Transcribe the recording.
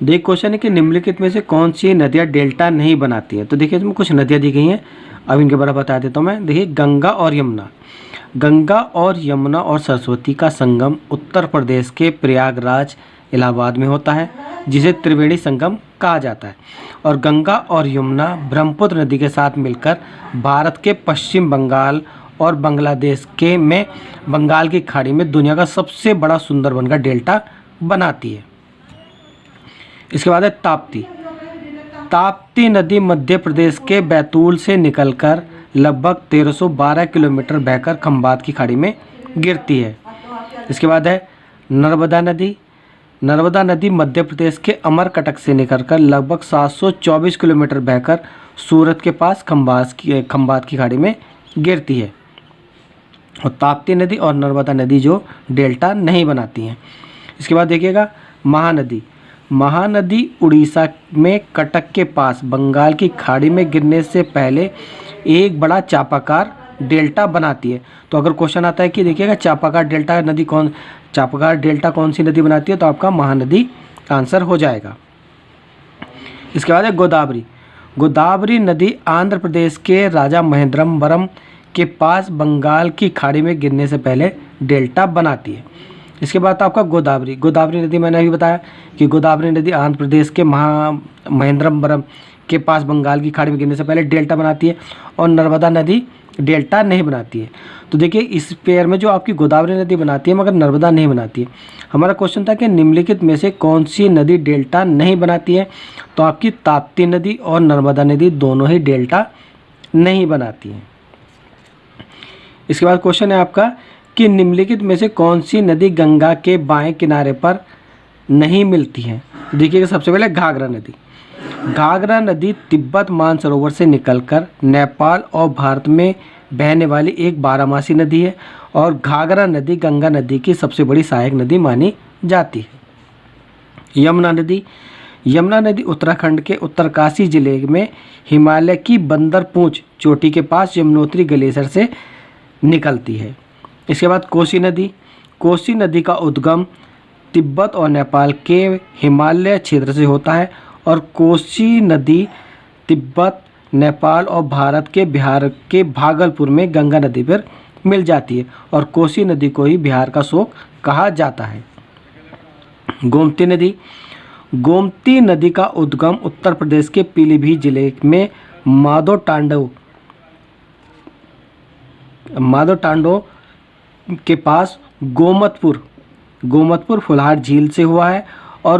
देखिए क्वेश्चन है कि निम्नलिखित में से कौन सी नदियाँ डेल्टा नहीं बनाती हैं। तो देखिए इसमें कुछ नदियाँ दी गई हैं, अब इनके बारे में बता देता हूँ मैं। देखिए गंगा और यमुना, गंगा और यमुना और सरस्वती का संगम उत्तर प्रदेश के प्रयागराज इलाहाबाद में होता है, जिसे त्रिवेणी संगम कहा जाता है। और गंगा और यमुना ब्रह्मपुत्र नदी के साथ मिलकर भारत के पश्चिम बंगाल और बांग्लादेश के में बंगाल की खाड़ी में दुनिया का सबसे बड़ा सुंदरबन का डेल्टा बनाती है। इसके बाद है ताप्ती। ताप्ती नदी मध्य प्रदेश के बैतूल से निकलकर लगभग 1312 किलोमीटर बहकर खंबात की खाड़ी में गिरती है। इसके बाद है नर्मदा नदी। नर्मदा नदी मध्य प्रदेश के अमरकटक से निकलकर लगभग 724 किलोमीटर बहकर सूरत के पास खंबात की खाड़ी में गिरती है। और ताप्ती नदी और नर्मदा नदी जो डेल्टा नहीं बनाती हैं। इसके बाद देखिएगा महानदी। महानदी उड़ीसा में कटक के पास बंगाल की खाड़ी में गिरने से पहले एक बड़ा चापाकार डेल्टा बनाती है। तो अगर क्वेश्चन आता है कि देखिएगा चापाकार डेल्टा कौन सी नदी बनाती है, तो आपका महानदी का आंसर हो जाएगा। इसके बाद है गोदावरी। गोदावरी नदी आंध्र प्रदेश के राजा महेंद्रवरम के पास बंगाल की खाड़ी में गिरने से पहले डेल्टा बनाती है। इसके बाद आपका गोदावरी नदी मैंने अभी बताया कि गोदावरी नदी आंध्र प्रदेश के महेंद्रवरम के पास बंगाल की खाड़ी में गिरने से पहले डेल्टा बनाती है। और नर्मदा नदी डेल्टा नहीं बनाती है। तो देखिए इस पेयर में जो आपकी गोदावरी नदी बनाती है मगर नर्मदा नहीं बनाती है। हमारा क्वेश्चन था कि निम्नलिखित में से कौन सी नदी डेल्टा नहीं बनाती है, तो आपकी ताप्ती नदी और नर्मदा नदी दोनों ही डेल्टा नहीं बनाती हैं। इसके बाद क्वेश्चन है आपका कि निम्नलिखित में से कौन सी नदी गंगा के बाएं किनारे पर नहीं मिलती है। देखिएगा सबसे पहले घाघरा नदी। घाघरा नदी तिब्बत मानसरोवर से निकलकर नेपाल और भारत में बहने वाली एक बारहमासी नदी है। और घाघरा नदी गंगा नदी की सबसे बड़ी सहायक नदी मानी जाती है। यमुना नदी। यमुना नदी उत्तराखंड के उत्तरकाशी जिले में हिमालय की बंदरपूंछ चोटी के पास यमुनोत्री ग्लेशियर से निकलती है। इसके बाद कोसी नदी। कोसी नदी का उद्गम तिब्बत और नेपाल के हिमालय क्षेत्र से होता है। और कोसी नदी तिब्बत, नेपाल और भारत के बिहार के भागलपुर में गंगा नदी पर मिल जाती है। और कोसी नदी को ही बिहार का शोक कहा जाता है। गोमती नदी। गोमती नदी का उद्गम उत्तर प्रदेश के पीलीभीत जिले में माधो टांडो के पास गोमतपुर फुलहार झील से हुआ है।